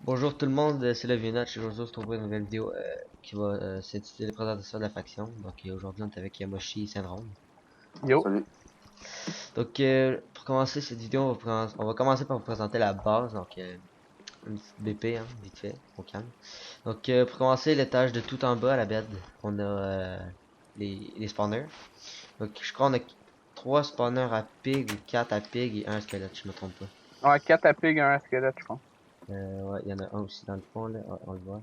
Bonjour tout le monde, c'est le Vieux-Natch. Aujourd'hui, on se retrouve pour une nouvelle vidéo qui va s'intituler Présentation de la faction. Donc aujourd'hui, on est avec Yamoshi et Syndrome. Yo. Salut. Donc pour commencer cette vidéo, on va commencer par vous présenter la base. Donc une petite BP, hein, vite fait, au calme. Donc pour commencer, l'étage de tout en bas à la bed, on a les spawners. Donc je crois qu'on a 3 spawners à pig ou 4 à pig et un squelette, je me trompe pas. Ouais, 4 à pig, un squelette, je pense. Ouais, il y en a un aussi dans le fond là, on le voit.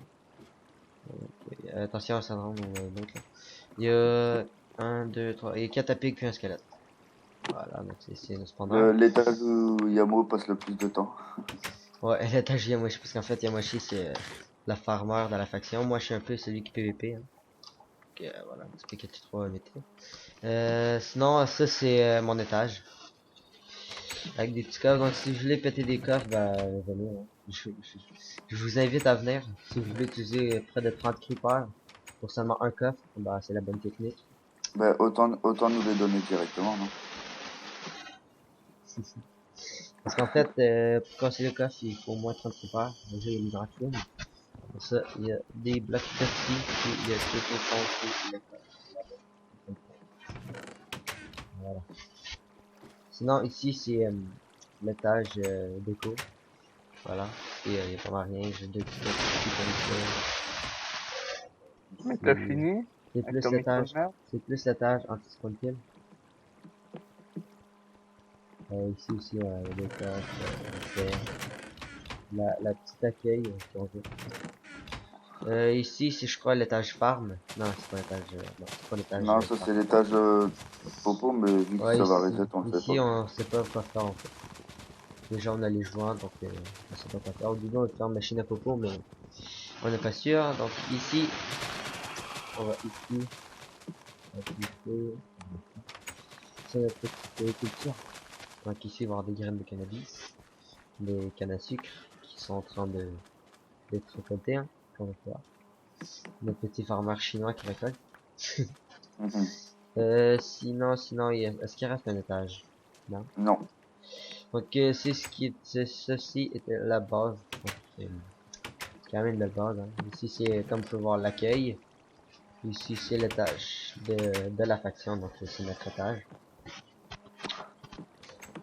Attention à Syndrome ou l'autre là. Il y a un, 2, 3, il y a 4 à pique puis un squelette. Voilà, donc c'est le spawner. L'étage où Yamo passe le plus de temps. Ouais, l'étage Yamoshi, parce qu'en fait Yamoshi c'est la farmer dans la faction. Moi je suis un peu celui qui PVP. Hein. Donc voilà, expliquer tout 3 métiers. Sinon, ça c'est mon étage. Avec des petits coffres. Donc si vous voulez péter des coffres, bah venez. Hein. Je vous invite à venir. Si vous voulez utiliser près de 30 creepers pour seulement un coffre, bah c'est la bonne technique. Ben, autant nous les donner directement, non? Parce qu'en fait, pour casser le coffre, il faut au moins 30 creepers. Déjà, il y a les gratuits. Pour ça, il y a des blocs petits, puis il y a tout au fond, puis le coffre. Voilà. Sinon, ici, c'est l'étage déco. Voilà. Et il y a vraiment rien. J'ai deux petits trucs comme Mais ça. t'as fini C'est avec plus ton micro l'étage. de merde? C'est plus l'étage anti-spawn kill. Ici aussi, il y a des coffres. C'est la petite accueil, si on veut. Ici, c'est je crois l'étage farm. Non, c'est pas l'étage. Non, c'est pas l'étage Non, ça farm. c'est l'étage popo, mais vu que Ouais, ça va ici, reset, on le sait ici pas. on sait pas quoi faire en fait. Déjà on a les joints, donc on sait pas quoi faire. Au début on va faire machine à popo, mais on n'est pas sûr. Donc ici, on va ici, appliquer. C'est notre petite culture. Donc ici, il va y avoir des graines de cannabis, des cannes à sucre qui sont en train de d'être récoltées, hein, comme on peut voir. Notre petit farmer chinois qui récolte. Mhm. Sinon, est-ce qu'il reste un étage? Non. Non. Donc ceci était la base. Donc, c'est quand même de base. Hein. Ici c'est comme vous pouvez voir l'accueil. Ici c'est l'étage de la faction, donc c'est notre étage.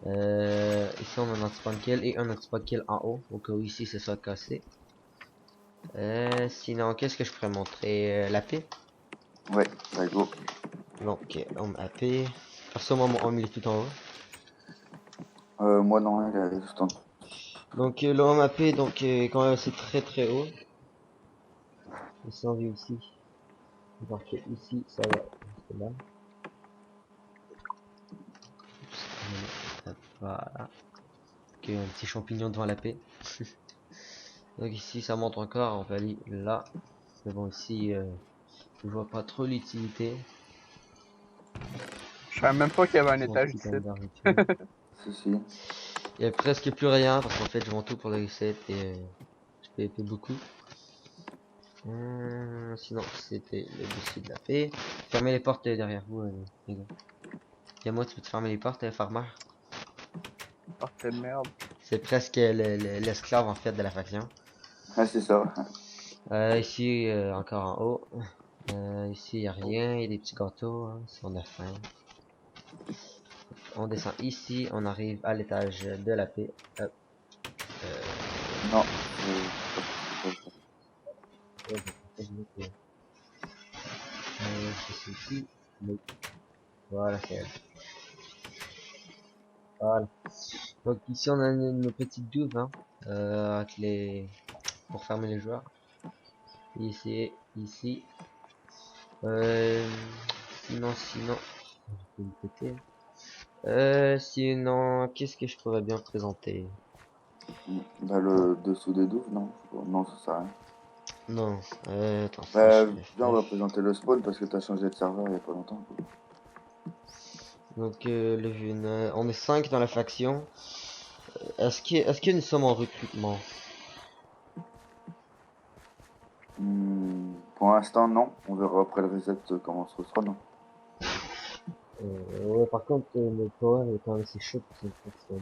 Ici on a notre spawn kill et un autre spawn kill en haut, au cas où ici c'est soit cassé. Sinon qu'est-ce que je pourrais montrer? La paix. Ouais, bah go. Donc on a paix. À ce moment on est tout en haut. Moi non, il est juste en... Donc là on a paix, donc quand même c'est très haut. Ici on vit ici. Donc ici ça va jusque là. Voilà. Ok, un petit champignon devant la paix. Donc ici ça monte encore, on va aller là. Mais bon ici je vois pas trop l'utilité. Je savais même pas qu'il y avait un Son étage petit d'ici. calendar rituel. Si, si. Il y a presque plus rien parce qu'en fait je vends tout pour le reset et je peux beaucoup. Sinon c'était le dessus de la paix. Fermez les portes derrière vous les gars. Yamo, tu peux te fermer les portes, farmer? Portée de merde. C'est presque l'esclave en fait de la faction. Ah, c'est ça. Ici encore en haut. Ici y a rien, il y a des petits gâteaux hein, si on a faim. On descend ici, on arrive à l'étage de la paix. Hop. Non. C'est ici. Mais voilà, c'est voilà. Donc ici on a une petite douve hein, avec les pour fermer les joueurs. Ici, ici. Euh, sinon, je vais le péter. Sinon, qu'est-ce que je pourrais bien présenter? Bah le dessous des douves, non. Non, ça sert à rien. Non, attends, Bah, slash viens, on va FF. présenter le spawn parce que t'as changé de serveur il y a pas longtemps. Donc, on est 5 dans la faction. Est-ce que nous sommes en recrutement? Pour l'instant, non. On verra après le reset comment ce sera, non. Ouais, par contre, le power est quand même assez chaud pour cette faction.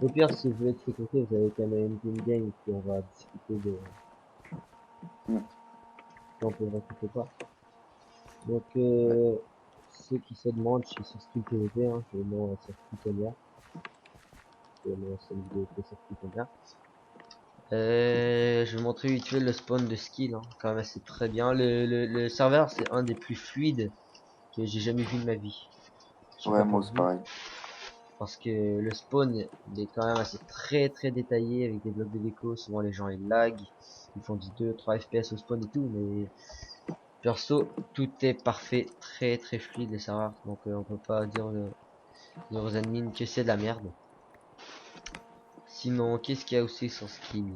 Au pire, si vous voulez être sécurité, vous avez quand même une game et puis on va discuter de... Mm. On peut quelque pas. Donc, Ouais, ceux qui se demandent, je suis sur Skill PvP, hein, c'est le nom sur Skill c'est mon seule vidéo qui est sur Skill. Je vais montrer vite fait le spawn de skill, hein. Quand même c'est très bien. Le serveur c'est un des plus fluides que j'ai jamais vu de ma vie. Je sais ouais, pas moi pour c'est vous, pareil. parce que le spawn il est quand même assez très détaillé avec des blocs de déco. Souvent les gens ils lag, ils font du 2-3 FPS au spawn et tout, mais perso tout est parfait, très fluide les serveurs. Donc on peut pas dire aux admins que c'est de la merde. Sinon qu'est-ce qu'il y a aussi sur skill?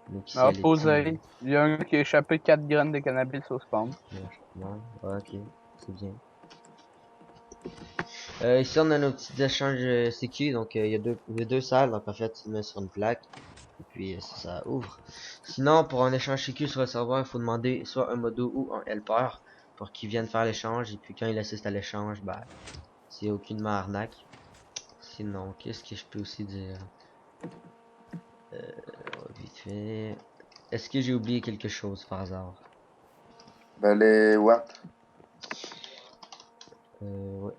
Donc ici il y Ah, a les teams. posé. Il y a un gars qui a échappé 4 graines de cannabis au spawn. Ouais, ouais, ok, c'est bien. Ici on a nos petits échanges sécu, donc il y a deux salles, donc en fait tu mets sur une plaque, et puis ça ouvre. Sinon pour un échange sécu sur le serveur, il faut demander soit un modo ou un helper pour qu'ils viennent faire l'échange, et puis quand il assiste à l'échange, bah c'est aucunement arnaque. Sinon, qu'est-ce que je peux aussi dire? Vite fait. Est-ce que j'ai oublié quelque chose par hasard? Bah, les warp, Ouais.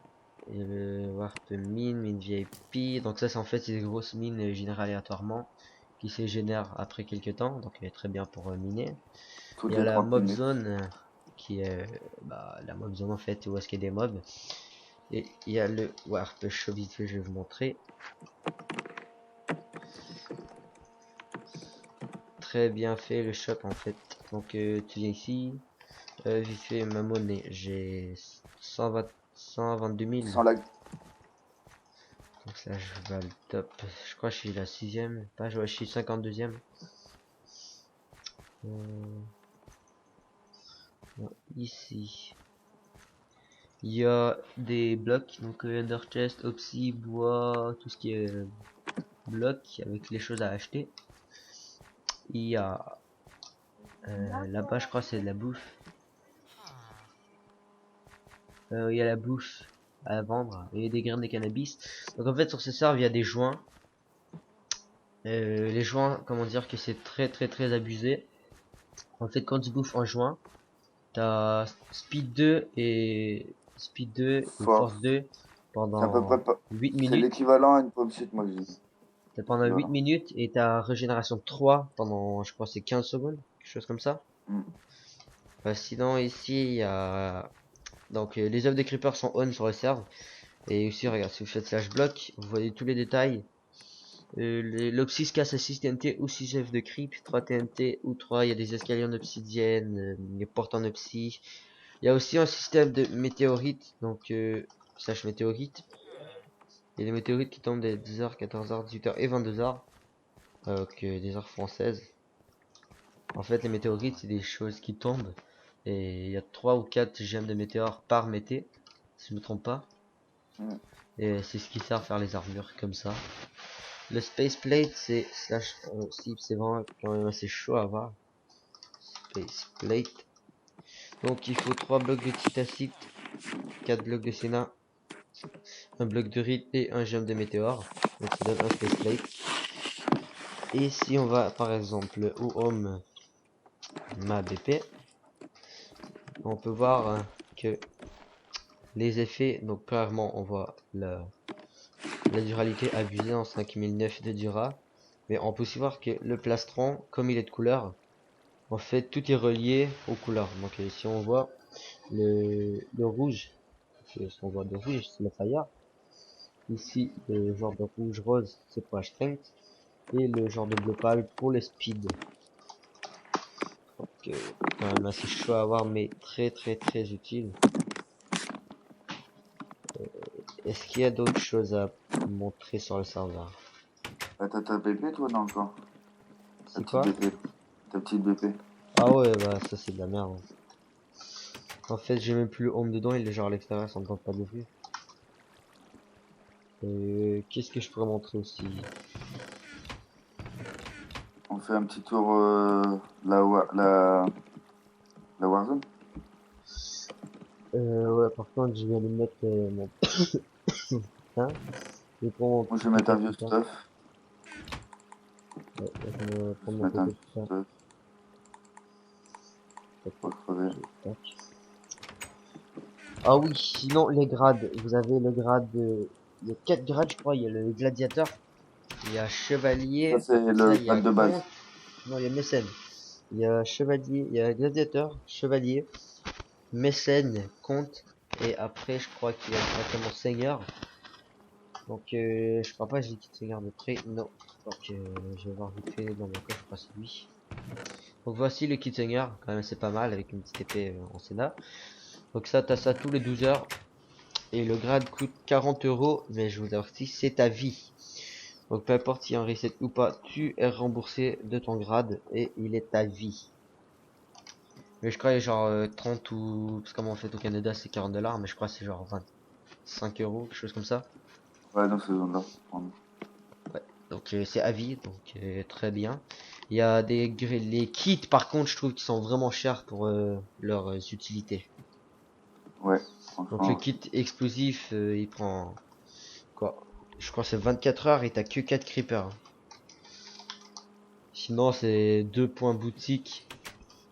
Et le warp mine VIP. Donc ça, c'est en fait c'est des grosses mines générées aléatoirement qui se génèrent après quelques temps. Donc elle est très bien pour miner. Il toutes y a les la 30 mob minutes. zone qui est bah, la mob zone en fait où est-ce qu'il y a des mobs. Et il y a le warp shop vite fait, je vais vous montrer. Très bien fait le shop en fait. Donc tu viens ici. Vite fait ma monnaie. J'ai 120, 122 000. Sans lag. Donc là je vais le top. Je crois que je suis la 6ème page. Ouais, je suis 52ème. Bon, ici, il y a des blocs, donc Ender Chest, Opsy, bois, tout ce qui est bloc avec les choses à acheter. Il y a là-bas, je crois, c'est de la bouffe. Il y a la bouffe à vendre et des graines de cannabis. Donc en fait, sur ce serveur, il y a des joints. Les joints, comment dire que c'est très abusé. En fait, quand tu bouffes un joint, t'as Speed 2 et Force Force. 2 C'est à peu près pendant pas. 8 C'est minutes. l'équivalent à une pomme shit, moi je dis. T'as pendant 8 L'équivalent. minutes et t'as régénération 3 pendant, je crois, c'est 15 secondes, quelque chose comme ça. Mm. Sinon, ici, il y a... Donc, les œufs de creeper sont on sur le serve. Et aussi, regarde, si vous faites slash block, vous voyez tous les détails. L'Opsis casse à 6 TNT ou 6 œufs de creep, 3 TNT ou 3, il y a des escaliers en obsidienne, des portes en opsi. Il y a aussi un système de météorites, donc slash météorites. Il y a des météorites qui tombent des 10h, 14h, 18h et 22h. Donc des heures françaises. En fait, les météorites, c'est des choses qui tombent. Et il y a 3 ou 4 gemmes de météores par mété, si je me trompe pas. Mm. Et c'est ce qui sert à faire les armures comme ça. Le space plate, c'est slash si c'est vraiment quand même assez chaud à avoir. Space plate. Donc il faut 3 blocs de titacite, 4 blocs de sénat, un bloc de rite et un gemme de météore. Donc ça donne un space plate. Et si on va par exemple au home ma BP, on peut voir que les effets, donc clairement on voit la duralité abusée en 5009 de Dura, mais on peut aussi voir que le plastron, comme il est de couleur, en fait tout est relié aux couleurs. Donc si on voit le rouge, ce qu'on voit de rouge c'est le fire, ici le genre de rouge rose c'est pour la strength, et le genre de bleu pâle pour le speed. Donc quand même assez chaud à avoir mais très utile. Est-ce qu'il y a d'autres choses à montrer sur le serveur? Ah, t'as ta BP toi non encore? Ta C'est petite quoi? BP. Ta petite BP. Ah ouais, bah ça c'est de la merde. En fait, j'ai même plus le home dedans, il est genre à l'extérieur, ça me tente pas de vue. Qu'est-ce que je pourrais montrer aussi? On fait un petit tour la Warzone. Ouais, par contre, je viens de mettre mon hein, Je prends Moi, je vais mettre un vieux tout stuff. Ouais, je vais Je prendre vais mon mettre un côté vieux tout ça. stuff pour le crever. Tac. Ah oui, sinon les grades. Vous avez le grade. Il y a 4 grades, je crois. Il y a le gladiateur, il y a Ça, chevalier, c'est après ça le il y a grade de base. comte. Non, il y a mécène. Il y a chevalier, il y a gladiateur, chevalier, mécène, comte. Et après, je crois qu'il y a directement seigneur. Donc, je crois pas, j'ai quitté Seigneur de près. Non. Donc, je vais voir vite fait dans mon coffre, je crois que c'est lui. Donc, voici le kit Seigneur. Quand même, c'est pas mal avec une petite épée en Sénat. Donc, ça, t'as ça tous les 12 heures. Et le grade coûte 40 euros. Mais je vous avertis, c'est ta vie. Donc, peu importe s'il y a un reset ou pas, tu es remboursé de ton grade. Et il est ta vie. Mais je crois qu'il y a genre 30 ou. Parce que comme en fait au Canada, c'est 40 dollars. Mais je crois que c'est genre 25 euros, quelque chose comme ça. Ouais, dans ces zones-là. Ouais, donc c'est à vie, donc très bien. Il y a les kits par contre, je trouve qu'ils sont vraiment chers pour leurs utilités. Ouais, Donc le franchement. kit explosif, il prend quoi? Je crois que c'est 24 heures et t'as que 4 creepers. Sinon c'est 2 points boutique,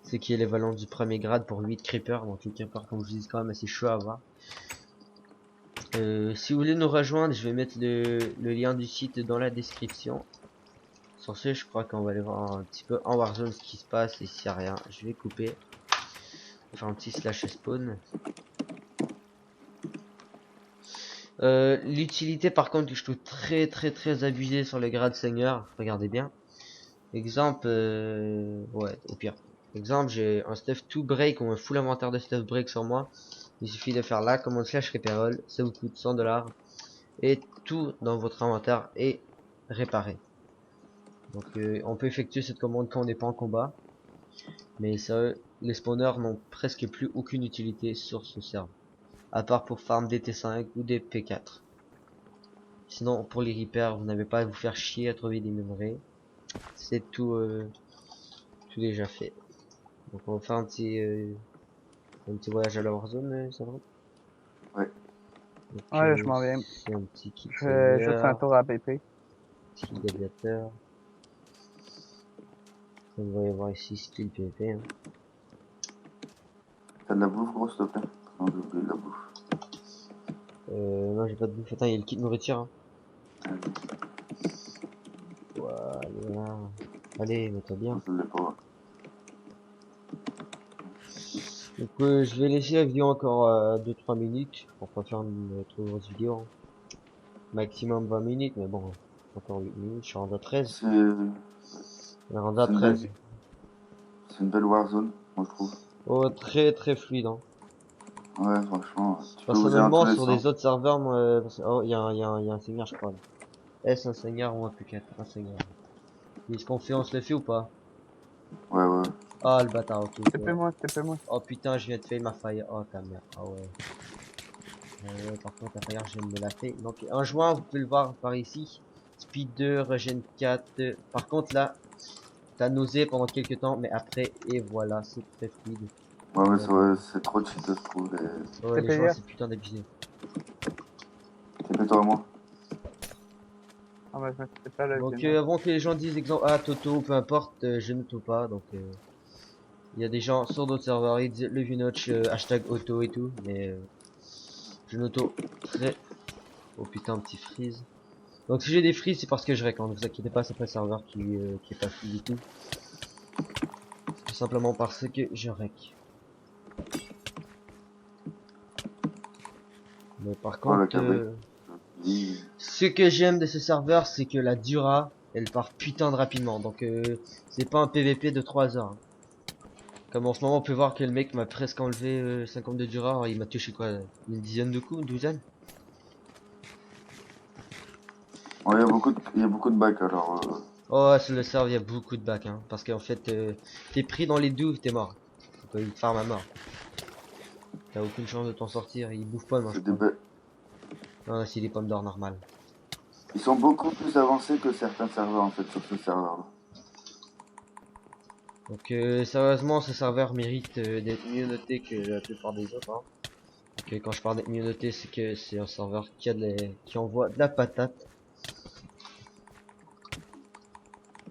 ce qui est l'équivalent du premier grade pour 8 creepers. Donc les creepers comme je vous dis quand même assez chaud à voir. Si vous voulez nous rejoindre, je vais mettre le lien du site dans la description. Sur ce, je crois qu'on va aller voir un petit peu en Warzone ce qui se passe. Et s'il n'y a rien, je vais couper. Faire un petit slash spawn. L'utilité par contre que je trouve très abusée sur le grade seigneur. Regardez bien. Exemple, ouais, au pire. Exemple, j'ai un stuff to break ou un full inventaire de stuff break sur moi. Il suffit de faire la commande slash repairall. Ça vous coûte 100 dollars. Et tout dans votre inventaire est réparé. Donc on peut effectuer cette commande quand on n'est pas en combat. Mais ça, les spawners n'ont presque plus aucune utilité sur ce serveur. À part pour farm des T5 ou des P4. Sinon, pour les repairs, vous n'avez pas à vous faire chier à trouver des minerais. C'est tout, tout déjà fait. Donc on va faire un petit voyage à la Warzone, ça va. Ouais. Donc, Ouais, je m'en viens. c'est un petit kit Je fais juste un seigneur, tour à PP. petit gladiateur. On va y voir ici skill PvP. Hein. T'as de la bouffe, gros, s'il te plaît? Non, j'ai oublié de la bouffe. Non, j'ai pas de bouffe. Attends, il y a le kit nourriture. Hein. Vas-y. Voilà. Allez, mets-toi bien. Je l'ai pas. Donc je vais laisser la vidéo encore 2-3 minutes pour pas faire une trop grosse vidéo. Hein. Maximum 20 minutes, mais bon, encore 8 minutes, je suis rendu à 13. C'est On est rendu à une belle, 13. c'est une belle Warzone, moi, je trouve. Oh, très fluide. Hein. Ouais, franchement, tu peux bouger dans tous Personnellement, les sur sens. les autres serveurs, moi, oh, il y a un seigneur, je crois. Là. Est-ce un seigneur ou un P4? Un seigneur. Est-ce qu'on fait, on se le fait ou pas? Ouais, ouais. Ah, le bâtard, ok. TP-moi, TP-moi. Oh putain, je viens de faire ma faille. Oh ta mère. Ah ouais. Ouais, par contre, la faille, je viens de me la faire. Donc, un joint, vous pouvez le voir par ici. Speed 2, regen 4. Par contre, là, t'as nausé pendant quelques temps, mais après, et voilà, c'est très fluide. Ouais, ouais, c'est vrai, c'est trop cheat, je trouve. Ouais, les TP joints, hier. c'est putain d'abusé. T'es toi et moi. Ah, mais je me suis pas le Donc, avant que les gens disent, exemple, ah, Toto, peu importe, je ne touche pas. Donc, il y a des gens sur d'autres serveurs, ils disent le Vinoch, hashtag auto et tout, mais je n'auto très. Oh putain, un petit freeze. Donc si j'ai des freeze, c'est parce que je rec, ne vous inquiétez pas, c'est pas le serveur qui est pas fluide du tout. C'est tout simplement parce que je rec. Mais par Oh, la contre, cabri. Oui. ce que j'aime de ce serveur, c'est que la dura, elle part putain de rapidement. Donc c'est pas un PVP de 3 heures. Comme en ce moment, on peut voir que le mec m'a presque enlevé 50 de dura, alors il m'a touché quoi, une dizaine de coups, une douzaine. Ouais, il y a beaucoup de bacs, alors... Oh, sur le serveur, il y a beaucoup de bacs, hein, parce qu'en fait, t'es pris dans les douves, t'es mort. Donc, il te farm à mort. T'as aucune chance de t'en sortir, il bouffe pas, moi, je c'est des crois. bêtes. Non, c'est des pommes d'or normales. Ils sont beaucoup plus avancés que certains serveurs, en fait, sur ce serveur-là. Donc, sérieusement, ce serveur mérite d'être mieux noté que la plupart des autres. Hein. Donc, quand je parle d'être mieux noté, c'est que c'est un serveur qui envoie de la patate.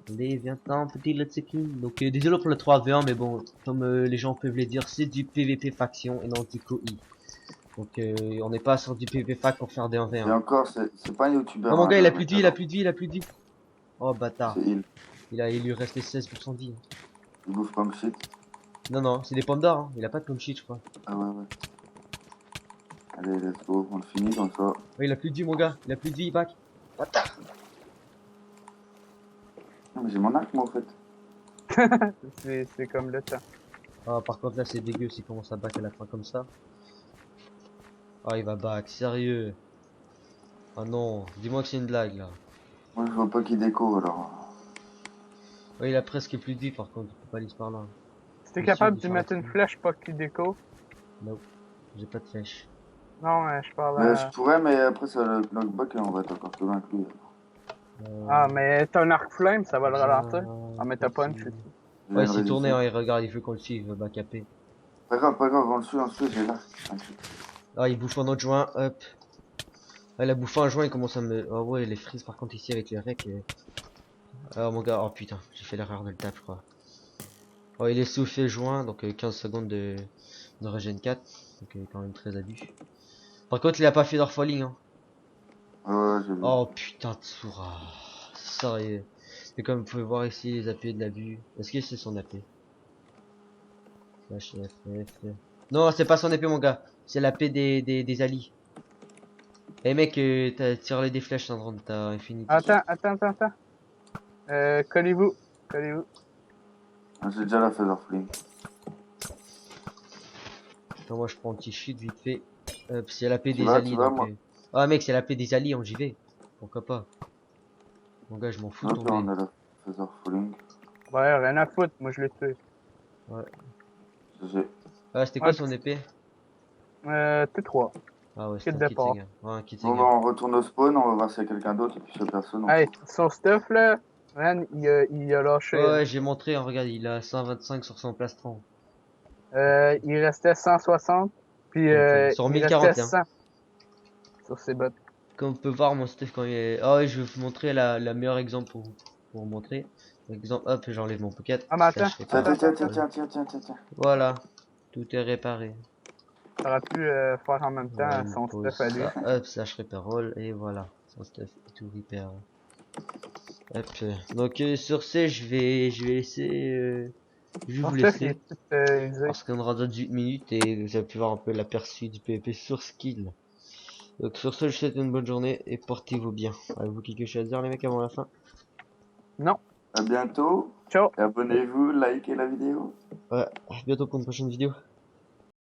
Allez, viens-t'en, petit let's go. Donc désolé pour le 3v1, mais bon, comme les gens peuvent le dire, c'est du PVP faction et non du QI. Donc on n'est pas sur du PVP fac pour faire des Et 1v1. encore, c'est pas un youtubeur. Oh mon hein, gars, il je a vais plus de mettre vie, il a alors. plus de vie, il a plus de vie. Oh bâtard. C'est Il lui restait 16% de vie. il bouffe comme shit. Non, non, c'est des pommes d'or, hein. Il a pas de pommes shit, je crois. Ah ouais, ouais. Allez, let's go, on le finit comme ça. Oh, il a plus de vie, mon gars. Il a plus de vie, il back. Bâtard. Non, mais j'ai mon arc, moi, en fait. C'est comme le temps. Ah, par contre, là, c'est dégueu s'il commence à back à la fin comme ça. Ah, il va back, sérieux. Ah non, dis-moi que c'est une blague, là. Moi, je vois pas qui déco, alors. Ouais, il a presque plus de vie, par contre. Il peut pas aller par là. Si t'es Monsieur, capable il de s'en mettre reste une plus. flèche pas qui déco. Non, j'ai pas de flèche. Non, je parle Mais à... je pourrais, mais après, ça le knockback et on va être encore plus loin que lui. Ah, mais t'as un arc flame, ça va le ralentir. Ah, mais t'as pas une petit. chute. J'ai Ouais, une il s'est tourné, résistance. hein, il regarde, il veut qu'on le suive, il veut backuper. Pas grave, on le suit, j'ai l'arc. Ah, il bouffe un autre joint, hop. Ah, il a bouffé un joint, il commence à me... Oh ouais, les frises par contre ici avec les recs. Ah mon gars, oh putain, j'ai fait l'erreur de le tap, je crois. Oh, il est soufflé joint, donc 15 secondes de regen 4. Donc quand même très abus. Par contre, il a pas fait d'orpheling, hein. Ouais, j'ai vu. Oh putain, Tsura. Sérieux. Et comme vous pouvez voir ici, les AP de l'abus. Est-ce que c'est son AP? Flash FF. Non, c'est pas son épée, mon gars. C'est l'AP des alliés. Eh mec, t'as tiré des flèches, Sandron, t'as Infinity. Attends. Collez-vous. J'ai déjà la Feather Fling. Attends, moi je prends un petit chute vite fait. C'est l'AP des vas, alliés. tu vas, Donc, moi. Ah mec, c'est l'AP des alliés, on j'y vais. Pourquoi pas? Mon gars, je m'en fous de Ok, on tomber. a la Feather Fling. Ouais, rien à foutre, moi je l'ai tué. J'ai. Ah, c'était quoi son épée? T3. Ah ouais, Kit c'était un kit départ. Sega. Ouais, un kit Bon, Sega. bah, on retourne au spawn, on va voir s'il y a quelqu'un d'autre et puis s'il y a personne. Hey, son stuff là, man, il a lâché. Ouais, j'ai montré, hein, regarde, il a 125 sur son plastron. Il restait 160, puis Donc, sur il 1040, restait hein. 100 sur ses bottes. Comme on peut voir, mon stuff quand il est... Ah ouais, je vais vous montrer la meilleure exemple pour vous montrer. Par exemple, hop, j'enlève mon pocket. Ah, mais attends, Slash répare. Tiens. Voilà, tout est réparé. T'aurais pu faire en même temps Ouais, son pose stuff à lui. ça, hop, slash repair et voilà, son stuff est tout repair. Hop, donc sur ce, je vais laisser... je vais Son vous stuff, il laisser. est tout usé. Parce qu'on aura 18 minutes et vous avez pu voir un peu l'aperçu du PvP sur Skill. Donc sur ce, je vous souhaite une bonne journée et portez-vous bien. Avez-vous quelque chose à dire les mecs avant la fin? Non, À bientôt. ciao. Et abonnez-vous, likez la vidéo. Ouais, à bientôt pour une prochaine vidéo.